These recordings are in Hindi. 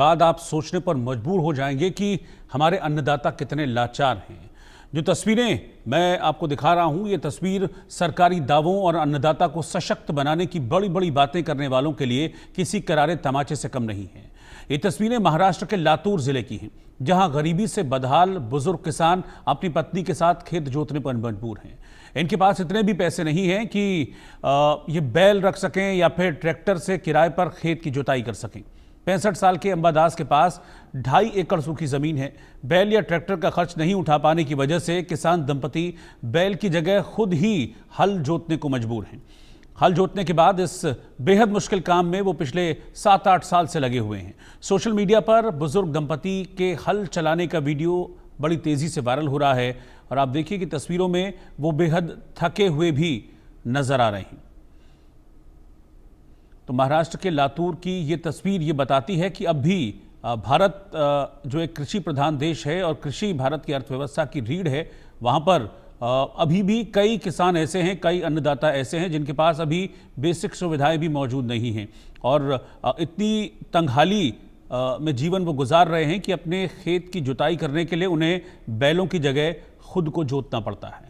बाद आप सोचने पर मजबूर हो जाएंगे कि हमारे अन्नदाता कितने लाचार हैं। जो तस्वीरें मैं आपको दिखा रहा हूं, ये तस्वीर सरकारी दावों और अन्नदाता को सशक्त बनाने की बड़ी बड़ी बातें करने वालों के लिए किसी करारे तमाचे से कम नहीं है। ये तस्वीरें महाराष्ट्र के लातूर जिले की हैं, जहां गरीबी से बदहाल बुजुर्ग किसान अपनी पत्नी के साथ खेत जोतने पर मजबूर हैं। इनके पास इतने भी पैसे नहीं हैं कि ये बैल रख सकें या फिर ट्रैक्टर से किराए पर खेत की जुताई कर सकें। 65 साल के अंबादास के पास 2.5 एकड़ सूखी जमीन है। बैल या ट्रैक्टर का खर्च नहीं उठा पाने की वजह से किसान दंपति बैल की जगह खुद ही हल जोतने को मजबूर हैं। हल जोतने के बाद इस बेहद मुश्किल काम में वो पिछले 7-8 साल से लगे हुए हैं। सोशल मीडिया पर बुजुर्ग दंपति के हल चलाने का वीडियो बड़ी तेजी से वायरल हो रहा है और आप देखिए कि तस्वीरों में वो बेहद थके हुए भी नजर आ रहे हैं। तो महाराष्ट्र के लातूर की ये तस्वीर ये बताती है कि अब भी भारत जो एक कृषि प्रधान देश है और कृषि भारत की अर्थव्यवस्था की रीढ़ है, वहाँ पर अभी भी कई किसान ऐसे हैं, कई अन्नदाता ऐसे हैं जिनके पास अभी बेसिक सुविधाएं भी मौजूद नहीं हैं और इतनी तंगहाली में जीवन वो गुजार रहे हैं कि अपने खेत की जुताई करने के लिए उन्हें बैलों की जगह खुद को जोतना पड़ता है।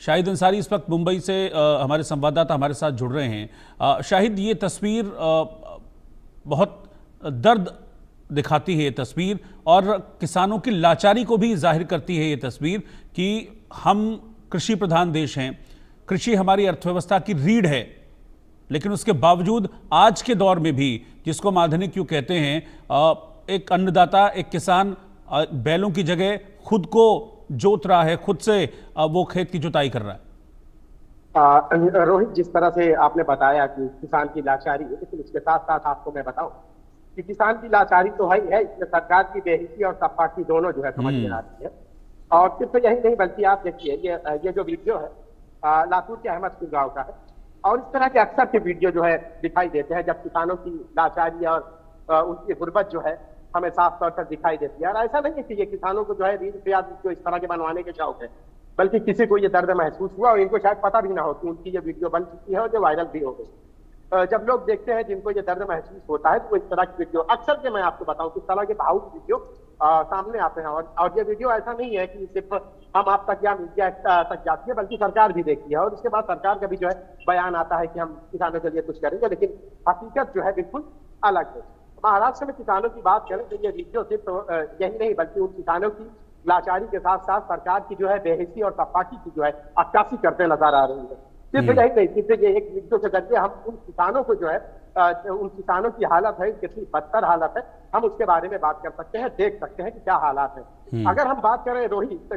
शाहिद अंसारी इस वक्त मुंबई से हमारे संवाददाता हमारे साथ जुड़ रहे हैं। शाहिद, ये तस्वीर बहुत दर्द दिखाती है ये तस्वीर और किसानों की लाचारी को भी जाहिर करती है ये तस्वीर कि हम कृषि प्रधान देश हैं, कृषि हमारी अर्थव्यवस्था की रीढ़ है, लेकिन उसके बावजूद आज के दौर में भी, जिसको हम आधुनिक क्यों कहते हैं, एक अन्नदाता, एक किसान बैलों की जगह खुद को जोत रहा है, खुद से वो खेत की जुताई कर रहा है। रोहित, जिस तरह से आपने बताया कि किसान की लाचारी है, लेकिन इसके साथ साथ आपको मैं बताऊं कि किसान की लाचारी तो है, इसमें सरकार की बेहिसी और सपाटी दोनों जो है समझ में आती है। और सिर्फ यही नहीं बल्कि आप देखिए ये जो वीडियो है लातूर के अहमदपुर गांव का है और इस तरह के अक्सर के वीडियो जो है दिखाई देते हैं जब किसानों की लाचारी और उनकी गुर्बत जो है हमें साफ तौर पर दिखाई देती है। और ऐसा नहीं है कि ये किसानों को जो है रीढ़ पे जो इस तरह के बनवाने के शौक है, बल्कि किसी को ये दर्द महसूस हुआ और इनको शायद पता भी ना हो कि उनकी ये वीडियो बन चुकी है और जो वायरल भी हो गई। जब लोग देखते हैं जिनको ये दर्द महसूस होता है तो इस तरह की वीडियो अक्सर के मैं आपको बताऊं किस तरह के भावुक वीडियो सामने आते हैं। और ये वीडियो ऐसा नहीं है कि सिर्फ हम आप तक या मीडिया तक जाती है, बल्कि सरकार भी देखती है और उसके बाद सरकार का भी जो है बयान आता है कि हम किसानों के लिए कुछ करेंगे, लेकिन हकीकत जो है बिल्कुल अलग है। महाराष्ट्र में किसानों की बात करें तो ये वीडियो सिर्फ यही नहीं बल्कि उन किसानों की लाचारी के साथ साथ सरकार की जो है बेहिसी और सपाटी की जो है अक्कासी करते नजर आ रही है। सिर्फ यही नहीं, सिर्फ ये एक वीडियो के जरिए हम उन किसानों को जो है उन किसानों की हालत है, कितनी बदतर हालत है, हम उसके बारे में बात कर सकते हैं, देख सकते हैं कि क्या हालात है। अगर हम बात करें रोहित तो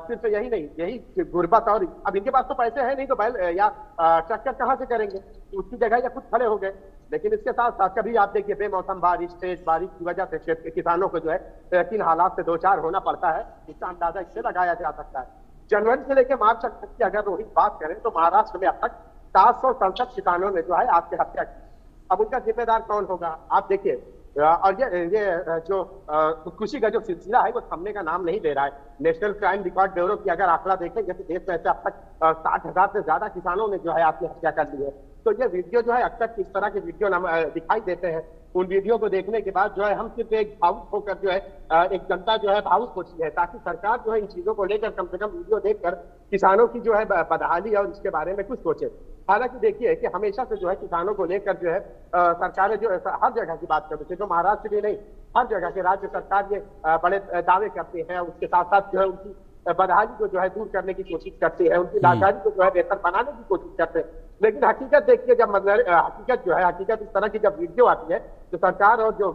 सिर्फ यही नहीं, यही गुर्बत और अब इनके पास तो पैसे है नहीं तो बैल या ट्रैक्टर कहाँ से करेंगे, उसकी जगह या खुद खड़े हो गए। लेकिन इसके साथ साथ कभी आप देखिए बेमौसम बारिश, तेज बारिश की वजह से किसानों को जो है किन हालात से दो चार होना पड़ता है, इसका अंदाजा इससे लगाया जा सकता है। जनवरी से लेकर मार्च तक की अगर रोहित बात करें तो महाराष्ट्र में अब तक 767 किसानों ने जो है आत्महत्या की। अब उनका जिम्मेदार कौन होगा आप देखिए। और ये जो खुदकुशी का जो सिलसिला है वो थमने का नाम नहीं ले रहा है। नेशनल क्राइम रिकॉर्ड ब्यूरो की अगर आंकड़ा देखेंगे तो देश में ऐसे अब तक 60,000 से ज्यादा किसानों ने जो है आत्महत्या कर ली है। तो ये वीडियो जो है अक्सर किस तरह के वीडियो दिखाई देते हैं, उन वीडियो को देखने के बाद जो है हम सिर्फ एक भावुक होकर जो है एक जनता जो है भावुक होती है, ताकि सरकार जो है इन चीजों को लेकर कम से कम वीडियो देखकर किसानों की जो है बदहाली और इसके बारे में कुछ सोचे। हालांकि देखिए कि हमेशा से जो है किसानों को लेकर जो है सरकारें जो हर जगह की बात करते थे, तो महाराष्ट्र भी नहीं हर जगह के राज्य सरकार ये बड़े दावे करते हैं, उसके साथ साथ जो है उनकी बदहाली को जो है दूर करने की कोशिश करती है, उनकी लाचारी को जो है बेहतर बनाने की कोशिश करते हैं। लेकिन हकीकत देखिए, जब हकीकत जो है हकीकत इस तरह की जब वीडियो आती है तो सरकार और जो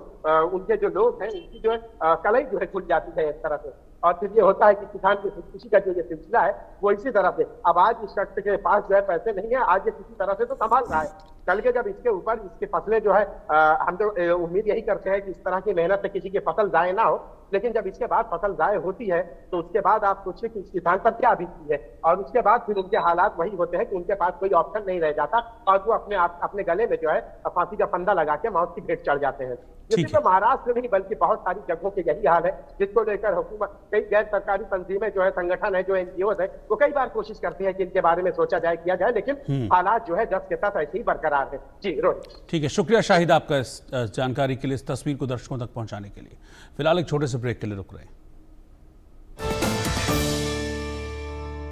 उनके जो लोग हैं उनकी जो है कलई जो है खुल जाती है इस तरह से। और फिर ये होता है कि किसान की खुदकुशी का जो ये सिलसिला है वो इसी तरह से, अब आज इस शख्स के पास जो है पैसे नहीं है, आज ये किसी तरह से तो संभाल रहा है, कल के जब इसके ऊपर इसकी फसलें जो है हम तो उम्मीद यही करते हैं कि इस तरह की मेहनत से किसी की फसल जाए ना हो, लेकिन जब इसके बाद फसल जाए होती है तो उसके बाद आप सोचिए कि इस किसान पर क्या बीतती है। और उसके बाद फिर उनके हालात वही होते हैं कि उनके पास कोई ऑप्शन नहीं रह जाता और वो अपने गले में जो है फांसी का फंदा लगा के मौत की भेंट चढ़ जाते हैं। ये सिर्फ महाराष्ट्र नहीं बल्कि बहुत सारी जगहों के यही हाल है, जिसको लेकर हुकूमत, कई गैर सरकारी तंजीमें जो है, संगठन है, जो एनजीओ है, वो कई बार कोशिश करते हैं कि इनके बारे में सोचा जाए, किया जाए, लेकिन हालात जो है जस के तस ऐसे ही बरकरार है। जी रोहित। ठीक है, शुक्रिया शाहिद आपका इस जानकारी के लिए, इस तस्वीर को दर्शकों तक पहुंचाने के लिए। फिलहाल एक छोटे से ब्रेक के लिए रुक रहे हैं।